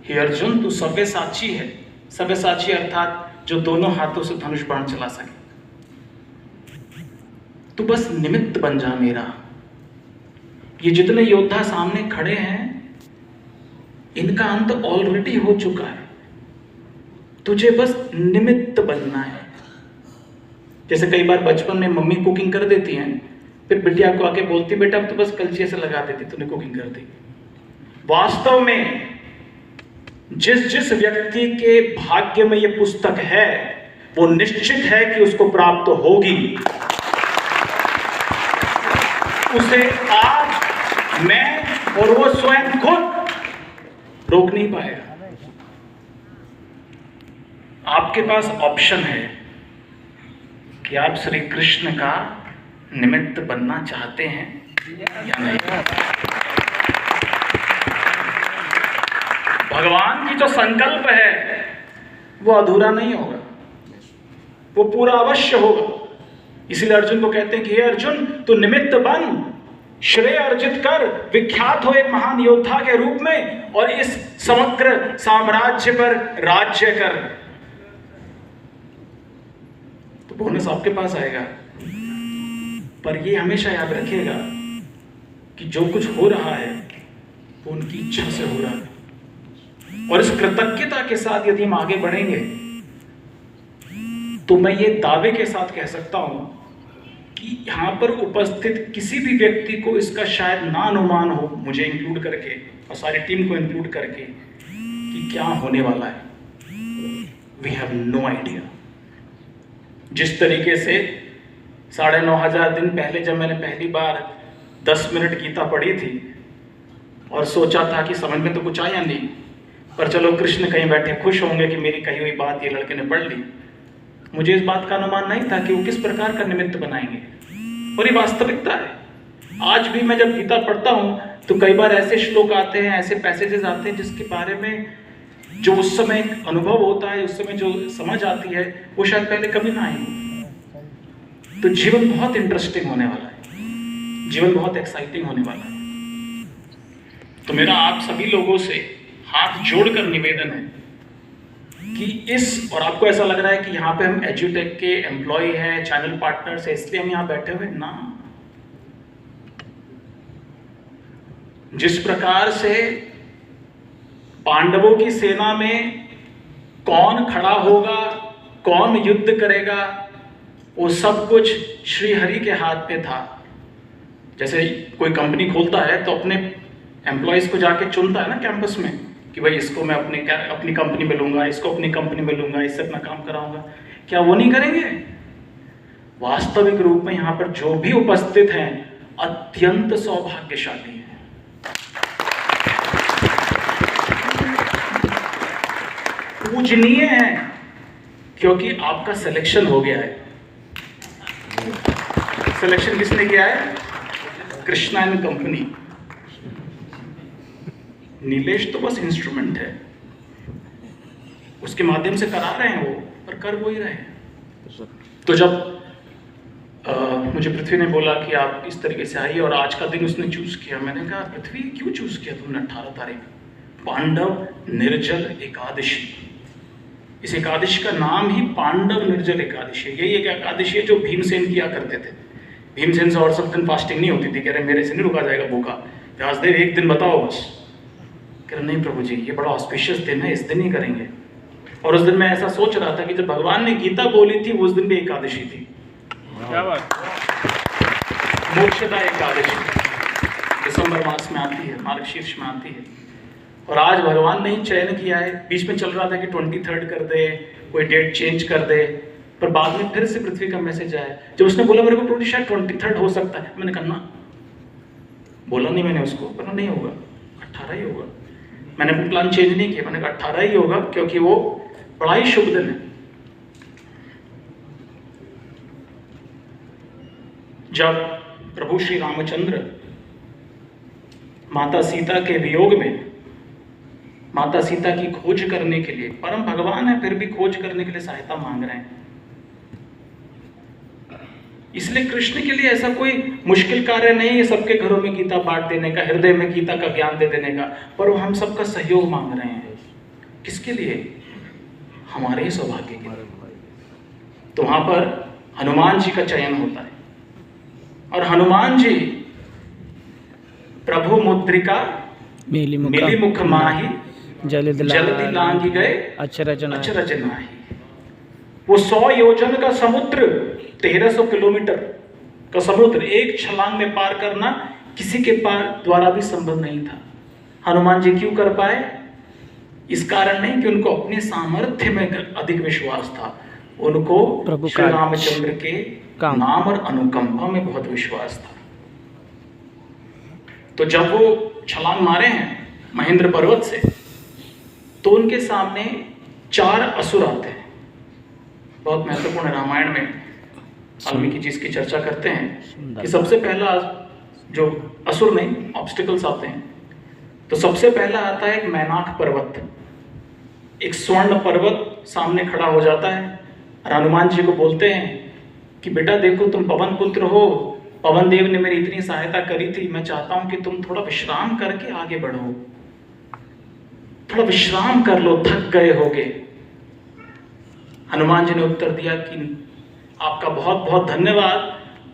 हे अर्जुन, तू सव्यसाची है। सव्यसाची अर्थात जो दोनों हाथों से धनुष बाण चला सके। तू बस निमित्त बन जा मेरा। ये जितने योद्धा सामने खड़े हैं, इनका अंत ऑलरेडी हो चुका है। तुझे बस निमित्त बनना है। जैसे कई बार बचपन में मम्मी कुकिंग कर देती हैं, फिर बिटिया को आके बोलती, बेटा अब तो बस कलछी से लगा देती, तूने कुकिंग कर दी। वास्तव में जिस जिस व्यक्ति के भाग्य में यह पुस्तक है, वो निश्चित है कि उसको प्राप्त होगी। उसे आज मैं और वो स्वयं खुद रोक नहीं पाएगा। आपके पास ऑप्शन है कि आप श्री कृष्ण का निमित्त बनना चाहते हैं या नहीं। भगवान की जो संकल्प है वो अधूरा नहीं होगा, वो पूरा अवश्य होगा। इसीलिए अर्जुन को कहते हैं कि हे अर्जुन, तू निमित्त बन, श्रेय अर्जित कर, विख्यात हो एक महान योद्धा के रूप में, और इस समग्र साम्राज्य पर राज्य कर। तो बोनस आपके पास आएगा। पर ये हमेशा याद रखिएगा कि जो कुछ हो रहा है वो उनकी इच्छा से हो रहा है। और इस कृतज्ञता के साथ यदि हम आगे बढ़ेंगे तो मैं ये दावे के साथ कह सकता हूं कि यहां पर उपस्थित किसी भी व्यक्ति को इसका शायद ना अनुमान हो, मुझे इंक्लूड करके और सारी टीम को इंक्लूड करके, कि क्या होने वाला है। We have no idea. जिस तरीके से 9,500 दिन पहले जब मैंने पहली बार 10 मिनट गीता पढ़ी थी और सोचा था कि समझ में तो कुछ आया नहीं, पर चलो कृष्ण कहीं बैठे खुश होंगे कि मेरी कही हुई बात ये लड़के ने पढ़ ली, मुझे इस बात का अनुमान नहीं था कि वो किस प्रकार का निमित्त बनाएंगे। और ये वास्तविकता है। आज भी मैं जब गीता पढ़ता हूँ तो कई बार ऐसे श्लोक आते हैं, ऐसे पैसेजेस आते हैं जिसके बारे में जो उस समय एक अनुभव होता है, उस समय जो समझ आती है, वो शायद पहले कभी ना आई हो। तो जीवन बहुत इंटरेस्टिंग होने वाला है, जीवन बहुत एक्साइटिंग होने वाला है। तो मेरा आप सभी लोगों से हाथ जोड़कर निवेदन है कि इस, और आपको ऐसा लग रहा है कि यहाँ पे हम एजुटेक के एम्प्लॉय हैं, चैनल पार्टनर्स हैं, इसलिए हम यहाँ बैठे हुए ना। जिस प्रकार से पांडवों की सेना में कौन खड़ा होगा, कौन युद्ध करेगा, वो सब कुछ श्री हरि के हाथ में था। जैसे कोई कंपनी खोलता है तो अपने एम्प्लॉयज को जाके चुनता है ना कैंपस में कि भाई इसको मैं अपनी कंपनी में लूंगा, इसको अपनी कंपनी में लूंगा, इससे अपना काम कराऊंगा। क्या वो नहीं करेंगे? वास्तविक रूप में यहां पर जो भी उपस्थित हैं अत्यंत सौभाग्यशाली हैं। पूजनीय हैं, क्योंकि आपका सिलेक्शन हो गया है। सिलेक्शन किसने किया है? Krishna and company. नीलेश तो बस इंस्ट्रूमेंट है, उसके माध्यम से करा रहे हैं वो, पर कर वो ही रहे हैं। तो जब मुझे पृथ्वी ने बोला कि आप इस तरीके से आइए, और आज का दिन उसने चूज किया, मैंने कहा पृथ्वी क्यों चूज किया तुमने 18 तारीख? पांडव निर्जल एकादशी। इस एकादशी का नाम ही पांडव निर्जल एकादशी है। यही एक एकादशी है जो भीमसेन किया करते थे। भीमसेन से और सब दिन फास्टिंग नहीं होती थी। कह रहे मेरे से नहीं रुका जाएगा भूखा, व्यासदेव एक दिन बताओ बस। कह रहे नहीं प्रभु जी, ये बड़ा ऑस्पिशियस दिन है, इस दिन ही करेंगे। और उस दिन मैं ऐसा सोच रहा था कि जब भगवान ने गीता बोली थी उस दिन भी एकादशी थी। क्या बात? मोक्षदा एकादशी दिसंबर मास में आती है, मार्गशीर्ष में आती है। और आज भगवान ने ही चयन किया है। बीच में चल रहा था कि 23 कर दे, कोई डेट चेंज कर दे, पर बाद में फिर से पृथ्वी का मैसेज आया। जब उसने बोला मेरे को प्रभु शायद 23 हो सकता है, मैंने कहा ना, बोला नहीं मैंने उसको, पर नहीं होगा, 18 ही होगा। मैंने अपना प्लान चेंज नहीं किया, मैंने कहा 18 ही होगा, क्योंकि वो बड़ा ही शुभ दिन है। जब प्रभु श्री रामचंद्र माता सीता के वियोग में माता सीता की खोज करने के लिए, परम भगवान है फिर भी खोज करने के लिए सहायता मांग रहे हैं। इसलिए कृष्ण के लिए ऐसा कोई मुश्किल कार्य नहीं है सबके घरों में गीता बांट देने का, हृदय में गीता का ज्ञान दे देने का, पर वो हम सबका सहयोग मांग रहे हैं। किसके लिए? हमारे ही सौभाग्य के लिए। तो वहां पर हनुमान जी का चयन होता है और हनुमान जी प्रभु मुद्रिका मिली मुख माही जल्दी लांगी गए अचरज नाही। वो 100 योजन का समुद्र, 1300 किलोमीटर का समुद्र एक छलांग में पार करना किसी के द्वारा भी संभव नहीं था। हनुमान जी क्यों कर पाए? इस कारण नहीं कि उनको अपने सामर्थ्य में अधिक विश्वास था, उनको श्री रामचंद्र के नाम और अनुकंपा में बहुत विश्वास था। तो जब वो छलांग मारे हैं महेंद्र पर्वत से, तो उनके सामने 4 असुर आते हैं। बहुत महत्वपूर्ण रामायण में वाल्मीकि जी इसकी चर्चा करते हैं कि सबसे पहला जो असुर नहीं ऑब्स्टिकल्स आते हैं, तो सबसे पहला आता है एक मैनाक पर्वत, एक स्वर्ण पर्वत सामने खड़ा हो जाता है और हनुमान जी को बोलते हैं कि बेटा देखो, तुम पवन पुत्र हो, पवन देव ने मेरी इतनी सहायता करी थी, मैं चाहता हूं कि तुम थोड़ा विश्राम करके आगे बढ़ो, थोड़ा विश्राम कर लो, थक गए होगे। हनुमान जी ने उत्तर दिया कि आपका बहुत बहुत धन्यवाद,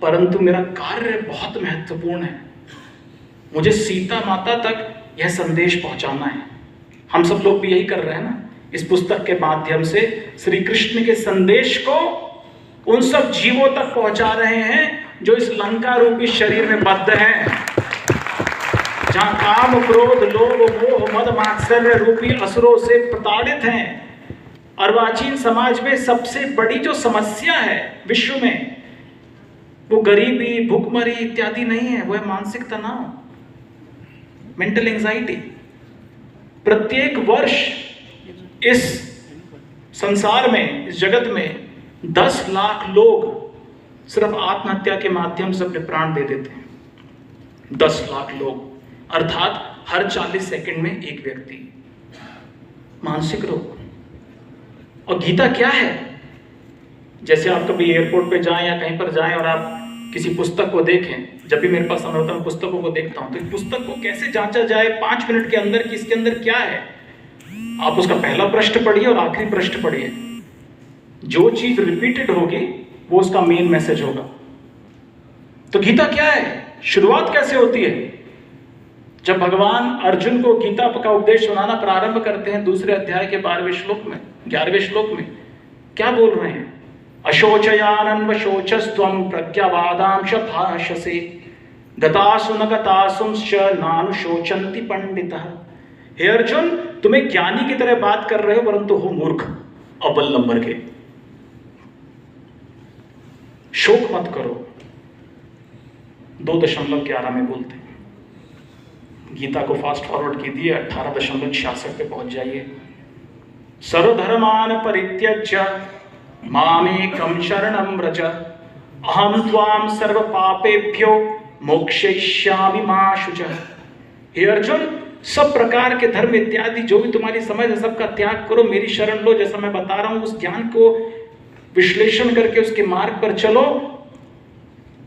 परंतु मेरा कार्य बहुत महत्वपूर्ण है, मुझे सीता माता तक यह संदेश पहुंचाना है। हम सब लोग भी यही कर रहे हैं ना, इस पुस्तक के माध्यम से श्री कृष्ण के संदेश को उन सब जीवों तक पहुंचा रहे हैं जो इस लंका रूपी शरीर में बद्ध हैं, जहां काम क्रोध लोभ मोह मद मात्सर्य रूपी असुरों से प्रताड़ित हैं। अर्वाचीन समाज में सबसे बड़ी जो समस्या है विश्व में, वो गरीबी, भूखमरी इत्यादि नहीं है, वो है मानसिक तनाव, मेंटल एंजाइटी। प्रत्येक वर्ष इस संसार में, इस जगत में 10 लाख लोग सिर्फ आत्महत्या के माध्यम से अपने प्राण दे देते हैं। 10 लाख लोग, अर्थात हर 40 सेकंड में एक व्यक्ति। मानसिक रोग। और गीता क्या है? जैसे आप कभी एयरपोर्ट पे जाएं या कहीं पर जाएं और आप किसी पुस्तक को देखें, जब भी मेरे पास समय होता है मैं पुस्तकों को देखता हूं, तो इस पुस्तक को कैसे जांचा जाए 5 मिनट के अंदर कि इसके अंदर क्या है। आप उसका पहला पृष्ठ पढ़िए और आखिरी पृष्ठ पढ़िए, जो चीज रिपीटेड होगी वो उसका मेन मैसेज होगा। तो गीता क्या है? शुरुआत कैसे होती है? जब भगवान अर्जुन को गीता का उपदेश सुनाना प्रारंभ करते हैं, दूसरे अध्याय के 12वें श्लोक में, 11वें श्लोक में क्या बोल रहे हैं? अशोचयानन्व शोचस्त्वं प्रज्ञावादांश भाषसे गतासु न गतासुंश्च नानुशोचन्ति पंडितः। हे अर्जुन, तुम्हें ज्ञानी की तरह बात कर रहे हो परंतु हो मूर्ख, अव्वल नंबर के। शोक मत करो, 2.11 में बोलते हैं। गीता को फास्ट फॉरवर्ड कीजिए, 18.66 पे पहुंच जाइए। सर्वधर्मान परित्यज्य मामेकं शरणं व्रज अहं त्वां सर्व पापेभ्यो मोक्षयिष्यामि मा शुचः। हे अर्जुन, सब प्रकार के धर्म इत्यादि जो भी तुम्हारी समझ है सबका त्याग करो, मेरी शरण लो। जैसा मैं बता रहा हूं उस ज्ञान को विश्लेषण करके उसके मार्ग पर चलो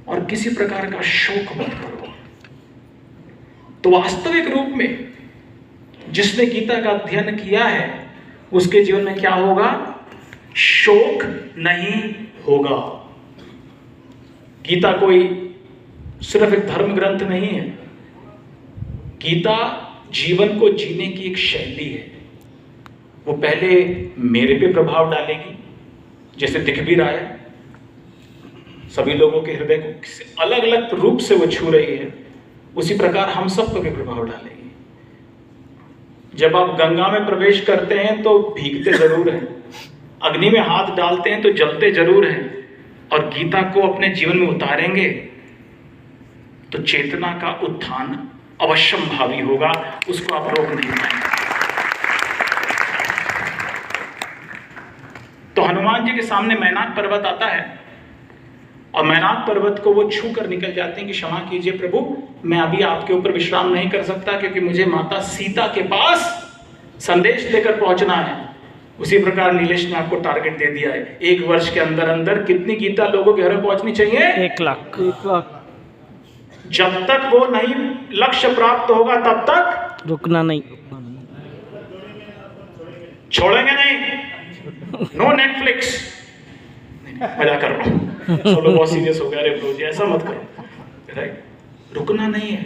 और किसी प्रकार का शोक मत करो। तो वास्तविक रूप में जिसने गीता का अध्ययन किया है उसके जीवन में क्या होगा? शोक नहीं होगा। गीता कोई सिर्फ एक धर्म ग्रंथ नहीं है, गीता जीवन को जीने की एक शैली है। वो पहले मेरे पे प्रभाव डालेगी, जैसे दिख भी रहा है, सभी लोगों के हृदय को अलग अलग रूप से वो छू रही है, उसी प्रकार हम सब पर भी प्रभाव डालेगी। जब आप गंगा में प्रवेश करते हैं तो भीगते जरूर हैं, अग्नि में हाथ डालते हैं तो जलते जरूर हैं, और गीता को अपने जीवन में उतारेंगे तो चेतना का उत्थान अवश्यंभावी होगा, उसको आप रोक नहीं पाएंगे। तो हनुमान जी के सामने मैनाक पर्वत आता है और मैनाक पर्वत को वो छू कर निकल जाते हैं कि क्षमा कीजिए प्रभु, मैं अभी आपके ऊपर विश्राम नहीं कर सकता क्योंकि मुझे माता सीता के पास संदेश लेकर पहुंचना है। उसी प्रकार नीलेश ने आपको टारगेट दे दिया है, 1 वर्ष के अंदर अंदर कितनी गीता लोगों के घर में पहुंचनी चाहिए? 1 लाख। जब तक वो नहीं लक्ष्य प्राप्त होगा तब तक रुकना नहीं। छोड़ेंगे नहीं, नो नेटफ्लिक्स। मजा कर रहा हूँ, सब लोग बहुत सीरियस हो गया, अरे ब्रो जी ऐसा मत करो, राइट? रुकना नहीं है।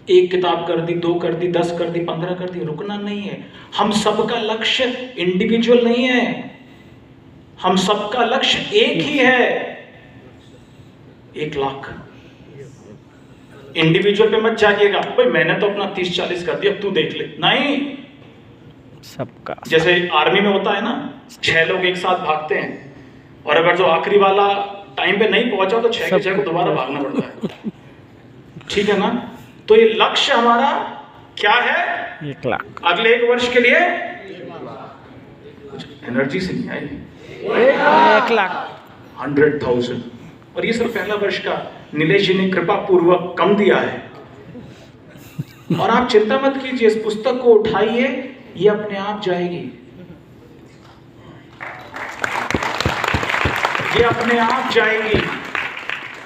एक किताब कर दी, 2 कर दी, 10 कर दी, 15 कर दी, रुकना नहीं है। हम सबका लक्ष्य इंडिविजुअल नहीं है, हम सबका लक्ष्य एक ही है, 1 लाख। इंडिविजुअल पे मत जाइएगा, भाई मैंने तो अपना 30-40 कर दिया, अब तू देख ले, नहीं। सबका जैसे आर्मी में होता है ना, 6 लोग एक साथ भागते हैं, और अगर जो आखिरी वाला टाइम पे नहीं पहुंचा तो 6 के 6 को दोबारा भागना पड़ता है, ठीक है ना? तो ये लक्ष्य हमारा क्या है? 1 लाख। अगले 1 वर्ष के लिए कुछ एनर्जी से नहीं आई, 1 लाख 100,000। और ये सिर्फ पहला वर्ष का नीलेश जी ने कृपा पूर्वक कम दिया है। और आप चिंता मत कीजिए, इस पुस्तक को उठाइए, ये अपने आप जाएगी, ये अपने आप जाएगी।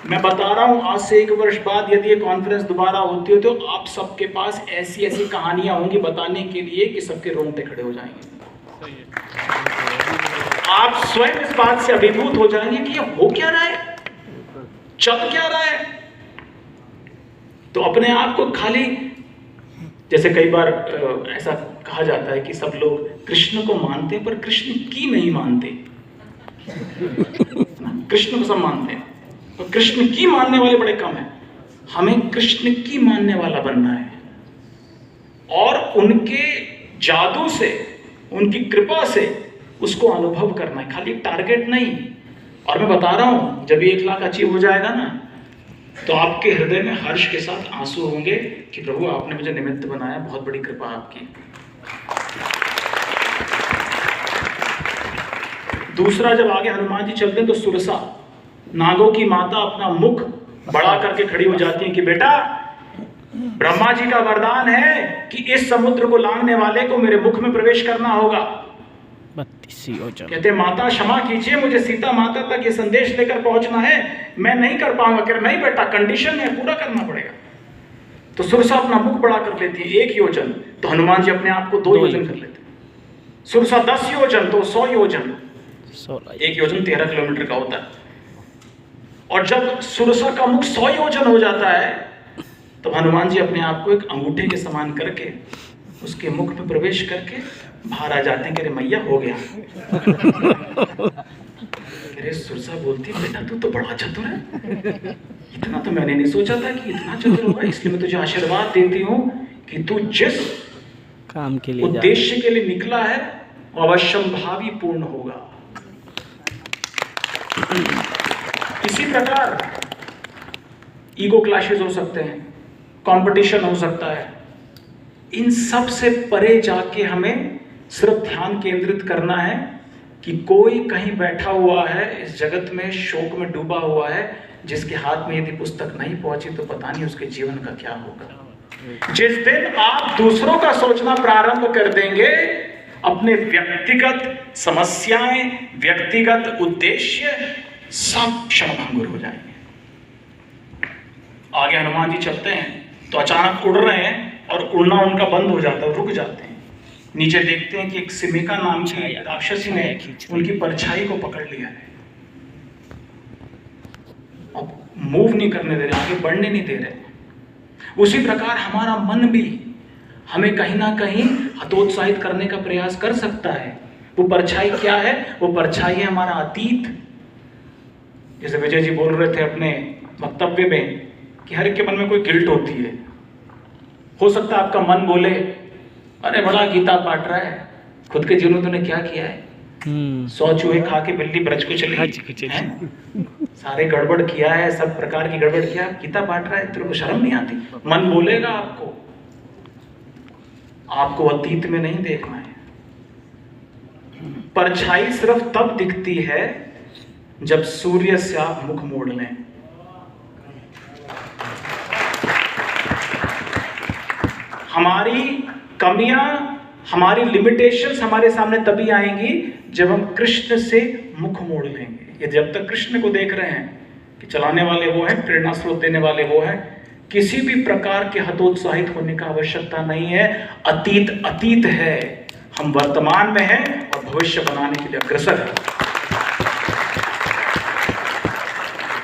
मैं बता रहा हूं, आज से 1 वर्ष बाद यदि ये कॉन्फ्रेंस दोबारा होती हो तो आप सबके पास ऐसी ऐसी कहानियां होंगी बताने के लिए कि सबके रोंगटे खड़े हो जाएंगे। आप स्वयं इस बात से अभिभूत हो जाएंगे कि ये हो क्या रहा है, चल क्या रहा है। तो अपने आप को खाली, जैसे कई बार ऐसा कहा जाता है कि सब लोग कृष्ण को मानते हैं पर कृष्ण की नहीं मानते। कृष्ण को सब मानते हैं और कृष्ण की मानने वाले बड़े कम हैं। हमें कृष्ण की मानने वाला बनना है और उनके जादू से, उनकी कृपा से उसको अनुभव करना है, खाली टारगेट नहीं। और मैं बता रहा हूं, जब ये 1 लाख अचीव हो जाएगा ना, तो आपके हृदय में हर्ष के साथ आंसू होंगे कि प्रभु आपने मुझे निमित्त बनाया, बहुत बड़ी कृपा आपकी। दूसरा, जब आगे हनुमान जी चलते हैं तो सुरसा, नागों की माता, अपना मुख बड़ा करके खड़ी हो जाती है कि बेटा, ब्रह्मा जी का वरदान है कि इस समुद्र को लांघने वाले को मेरे मुख में प्रवेश करना होगा। 32 योजन। कहते माता क्षमा कीजिए, मुझे सीता माता तक ये संदेश लेकर पहुंचना है, मैं नहीं कर पाऊंगा। कह नहीं बेटा, कंडीशन है, पूरा करना पड़ेगा। तो सुरसा अपना मुख बड़ा कर लेती है 1 योजन, तो हनुमान जी अपने आप को 2 योजन कर लेते हैं। सुरसा 10 योजन तो 100 योजन, 1 योजन 13 किलोमीटर का होता है। और जब सुरसा का मुख 100 योजन हो जाता है, तो हनुमान जी अपने आप को एक अंगूठे के समान करके उसके मुख में प्रवेश करके बाहर आ जाते हैं। कह रहे मैया हो गया। कह रहे सुरसा बोलती बेटा तू तो बड़ा चतुर है, इतना तो मैंने नहीं सोचा था कि इतना चतुर होगा, इसलिए मैं तुझे आशीर्वाद देती हूँ कि तू जिस काम के लिए, उद्देश्य के लिए निकला है वो अवश्यम भावी पूर्ण होगा। इसी प्रकार ईगो क्लैशेस हो सकते हैं, कंपटीशन हो सकता है, इन सब से परे जाके हमें सिर्फ ध्यान केंद्रित करना है कि कोई कहीं बैठा हुआ है इस जगत में, शोक में डूबा हुआ है, जिसके हाथ में यदि पुस्तक नहीं पहुंची तो पता नहीं उसके जीवन का क्या होगा। जिस दिन आप दूसरों का सोचना प्रारंभ कर देंगे, अपने व्यक्तिगत समस्याएं, व्यक्तिगत उद्देश्य सब क्षणभंगुर हो जाएंगे। आगे हनुमान जी चलते हैं तो अचानक उड़ रहे हैं और उड़ना उनका बंद हो जाता है, रुक जाते हैं। नीचे देखते हैं कि एक सिमिका नाम की राक्षसी ने उनकी परछाई को पकड़ लिया है, अब मूव नहीं करने दे रहे, आगे बढ़ने नहीं दे रहे। उसी प्रकार हमारा मन भी हमें कहीं ना कहीं हतोत्साहित करने का प्रयास कर सकता है। वो परछाई क्या है? वो परछाई है हमारा अतीत। जैसे विजय जी बोल रहे थे अपने वक्तव्य में कि हर एक के मन में कोई गिल्ट होती है। हो सकता है आपका मन बोले अरे बड़ा गीता पाठ रहा है, खुद के जीवन में तूने क्या किया है, 100 चूहे खा के बिल्ली ब्रज को चली है, सारे गड़बड़ किया है, सब प्रकार की गड़बड़ किया, गीता पाठ रहा है, तेरे को शर्म नहीं आती? मन बोलेगा आपको। आपको अतीत में नहीं देखना है। परछाई सिर्फ तब दिखती है जब सूर्य से आप मुख मोड़ लें। हमारी कमियां, हमारी लिमिटेशंस हमारे सामने तभी आएंगी जब हम कृष्ण से मुख मोड़ लेंगे। ये जब तक कृष्ण को देख रहे हैं कि चलाने वाले वो हैं, प्रेरणा स्रोत देने वाले वो हैं, किसी भी प्रकार के हतोत्साहित होने का आवश्यकता नहीं है। अतीत अतीत है, हम वर्तमान में हैं और भविष्य बनाने के लिए अग्रसर हैं।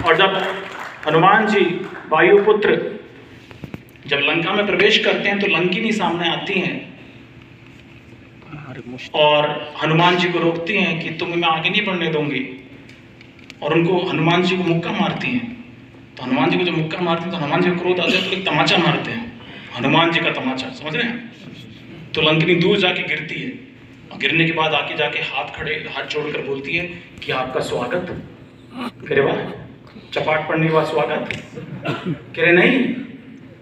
और जब हनुमान जी वायुपुत्र जब लंका में प्रवेश करते हैं तो लंकिनी सामने आती हैं और हनुमान जी को रोकती हैं कि तुम्हें मैं आगे नहीं बढ़ने दूंगी, और उनको हनुमान जी को मुक्का मारती हैं। तो हनुमान जी को जब मुक्का मारती हैं तो हनुमान जी को क्रोध आता है तो एक तमाचा मारते हैं, हनुमान जी का तमाचा, समझ रहे हैं। तो लंकिनी दूर जाके गिरती है और गिरने के बाद आके जाके हाथ जोड़कर बोलती है कि आपका स्वागत। कह वाह, चपाट पड़ने के बाद स्वागत। कह रहे नहीं,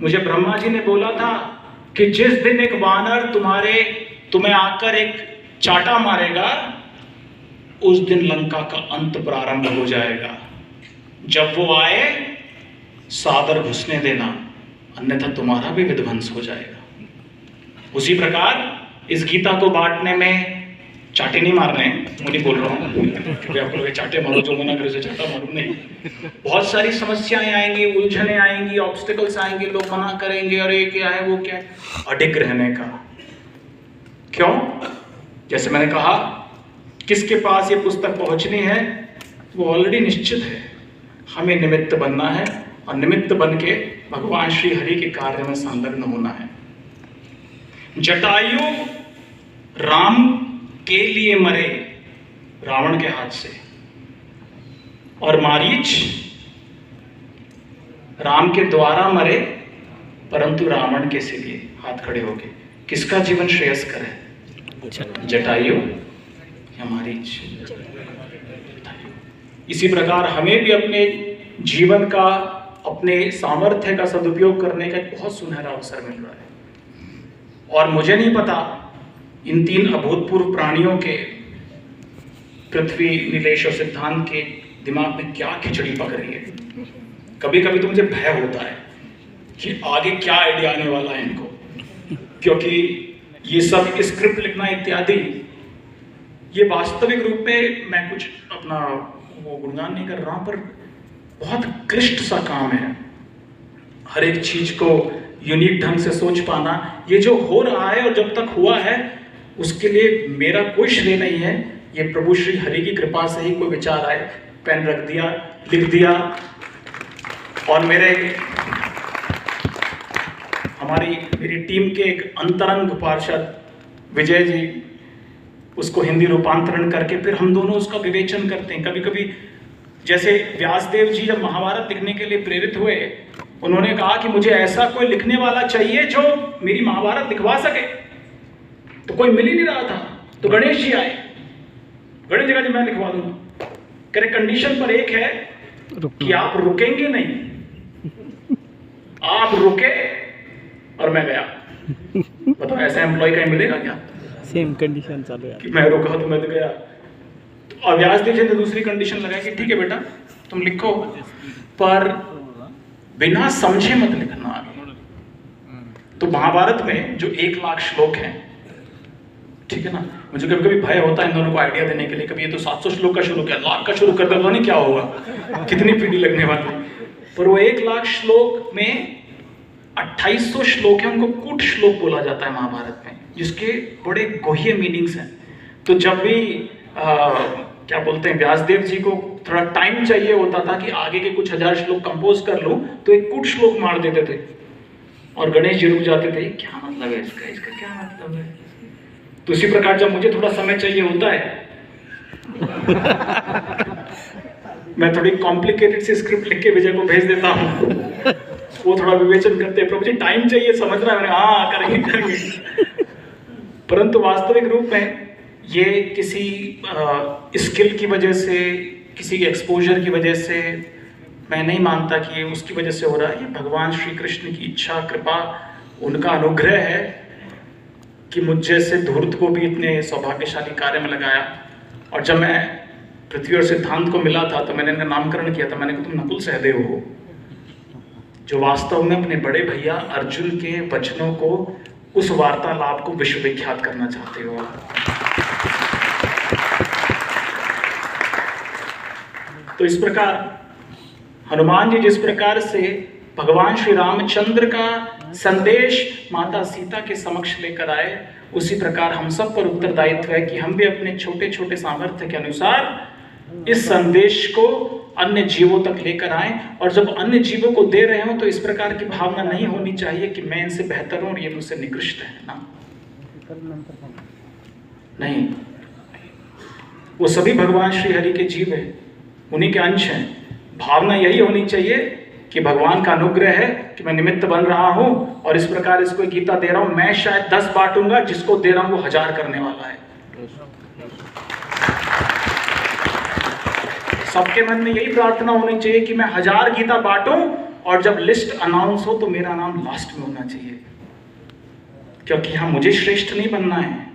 मुझे ब्रह्मा जी ने बोला था कि जिस दिन एक वानर तुम्हें आकर एक चाटा मारेगा उस दिन लंका का अंत प्रारंभ हो जाएगा। जब वो आए सादर घुसने देना, अन्यथा तुम्हारा भी विध्वंस हो जाएगा। उसी प्रकार इस गीता को बांटने में चाटे नहीं मार रहे हैं, मैं नहीं बोल रहा हूँ क्योंकि आप लोग चाटे मारो, जो मना करे से चाटा मारो, नहीं। बहुत सारी समस्याएं आएंगी, उलझने आएंगी, ऑब्स्टिकल्स आएंगे, लोग मना करेंगे, अरे क्या है वो क्या है। अडिग रहने का, क्यों? जैसे मैंने कहा, किसके पास ये पुस्तक पहुंचनी है वो ऑलरेडी निश्चित है। हमें निमित्त बनना है और निमित्त बन के भगवान श्री हरि के कार्य में संलग्न होना है। जटायु राम के लिए मरे रावण के हाथ से, और मारीच राम के द्वारा मरे परंतु रावण के से लिए हाथ खड़े हो गए। किसका जीवन श्रेयस्कर है, जटायु या मारीच? इसी प्रकार हमें भी अपने जीवन का, अपने सामर्थ्य का सदुपयोग करने का एक बहुत सुनहरा अवसर मिल रहा है। और मुझे नहीं पता इन तीन अभूतपूर्व प्राणियों के, पृथ्वी, नीलेश और सिद्धांत के दिमाग में क्या खिचड़ी पक रही है। कभी कभी तो मुझे भय होता है कि आगे क्या आइडिया आने वाला है इनको, क्योंकि ये सब स्क्रिप्ट लिखना इत्यादि, ये वास्तविक रूप में मैं कुछ अपना वो गुणगान नहीं कर रहा हूं, पर बहुत क्लिष्ट सा काम है। हर एक चीज को यूनिक ढंग से सोच पाना, ये जो हो रहा है और जब तक हुआ है उसके लिए मेरा कोई श्रेय नहीं है। ये प्रभु श्री हरि की कृपा से ही कोई विचार आए, पेन रख दिया, लिख दिया। और मेरी टीम के एक अंतरंग पार्षद विजय जी उसको हिंदी रूपांतरण करके फिर हम दोनों उसका विवेचन करते हैं। कभी कभी जैसे व्यासदेव जी जब महाभारत लिखने के लिए प्रेरित हुए, उन्होंने कहा कि मुझे ऐसा कोई लिखने वाला चाहिए जो मेरी महाभारत लिखवा सके, तो कोई मिल ही नहीं रहा था। तो गणेश जी आए, गणेश जी का जी मैं लिखवा दूंगा। करे कंडीशन पर एक है कि आप रुकेंगे नहीं, आप रुके और मैं गया। बताओ ऐसा एम्प्लॉय कहीं मिलेगा क्या? सेम कंडीशन चालू है कि मैं रुका तो मैं तो गया। तो व्यासदेव जी ने दूसरी कंडीशन लगाई कि ठीक है बेटा तुम लिखो, पर बिना समझे मत लिखना आगे। तो महाभारत में जो 1 लाख श्लोक हैं, ठीक है ना, मुझे कभी कभी भय होता है इन दोनों को आइडिया देने के लिए। कभी ये तो 700 श्लोक का शुरू किया, लाख का शुरू कर दो, नहीं क्या होगा, कितनी पीढ़ी लगने वाली। पर वो 1 लाख श्लोक में 2800 श्लोक है, उनको कूट श्लोक बोला जाता है महाभारत में, जिसके बड़े गहरे मीनिंग्स हैं। तो जब भी क्या बोलते हैं, व्यासदेव जी को थोड़ा टाइम चाहिए होता था कि आगे के कुछ 1000 श्लोक कंपोज कर लूं, तो एक कूट श्लोक मार देते थे और गणेश जी रुक जाते थे, क्या मतलब है इसका क्या मतलब है। तो इसी प्रकार जब मुझे थोड़ा समय चाहिए होता है मैं थोड़ी कॉम्प्लिकेटेड सी स्क्रिप्ट लिख के विजय को भेज देता हूँ, वो थोड़ा विवेचन करते हैं, प्रभु जी टाइम चाहिए, समझ रहा है मैंने, हाँ करेंगे। परंतु वास्तविक रूप में ये किसी स्किल की वजह से, किसी एक्सपोजर की वजह से मैं नहीं मानता कि ये उसकी वजह से हो रहा है। ये भगवान श्री कृष्ण की इच्छा, कृपा, उनका अनुग्रह है कि मुझ जैसे धूर्त को भी इतने सौभाग्यशाली कार्य में लगाया। और जब मैं पृथ्वी और सिद्धांत को मिला था तो मैंने इनका नामकरण किया था, मैंने कहा तुम नकुल सहदेव हो, जो वास्तव में अपने बड़े भैया अर्जुन के वचनों को, उस वार्तालाप को विश्वविख्यात करना चाहते हो। तो इस प्रकार हनुमान जी जिस प्रकार से भगवान श्री रामचंद्र का संदेश माता सीता के समक्ष लेकर आए, उसी प्रकार हम सब पर उत्तरदायित्व है कि हम भी अपने छोटे छोटे सामर्थ्य के अनुसार इस संदेश को अन्य जीवों तक लेकर आएं। और जब अन्य जीवों को दे रहे हो तो इस प्रकार की भावना नहीं होनी चाहिए कि मैं इनसे बेहतर हूं और ये मुझसे निकृष्ट है ना, नहीं। वो सभी भगवान श्री हरि के जीव है, उन्हीं के अंश हैं। भावना यही होनी चाहिए कि भगवान का अनुग्रह है कि मैं निमित्त बन रहा हूं और इस प्रकार इसको गीता दे रहा हूं। मैं शायद 10 बांटूंगा, जिसको दे रहा हूं वो 1000 करने वाला है। सबके मन में यही प्रार्थना होनी चाहिए कि मैं 1000 गीता बांटूं और जब लिस्ट अनाउंस हो तो मेरा नाम लास्ट में होना चाहिए, क्योंकि यहां मुझे श्रेष्ठ नहीं बनना है,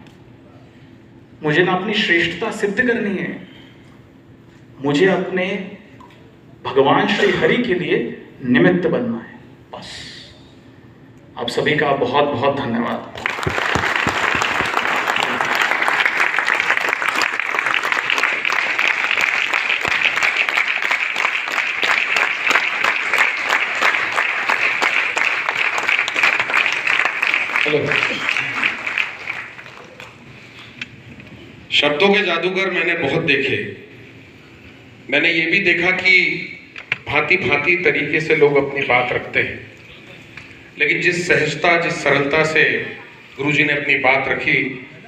मुझे ना अपनी श्रेष्ठता सिद्ध करनी है, मुझे अपने भगवान श्री हरि के लिए निमित्त बनना है, बस। आप सभी का बहुत बहुत धन्यवाद। शब्दों के जादूगर मैंने बहुत देखे। मैंने ये भी देखा कि भांति भांति तरीके से लोग अपनी बात रखते हैं, लेकिन जिस सहजता, जिस सरलता से गुरुजी ने अपनी बात रखी,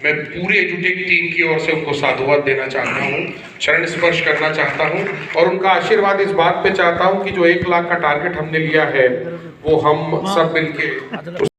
मैं पूरी एजुटेक टीम की ओर से उनको साधुवाद देना चाहता हूँ, चरण स्पर्श करना चाहता हूँ और उनका आशीर्वाद इस बात पे चाहता हूँ कि जो 1 लाख का टारगेट हमने लिया है वो हम सब मिलके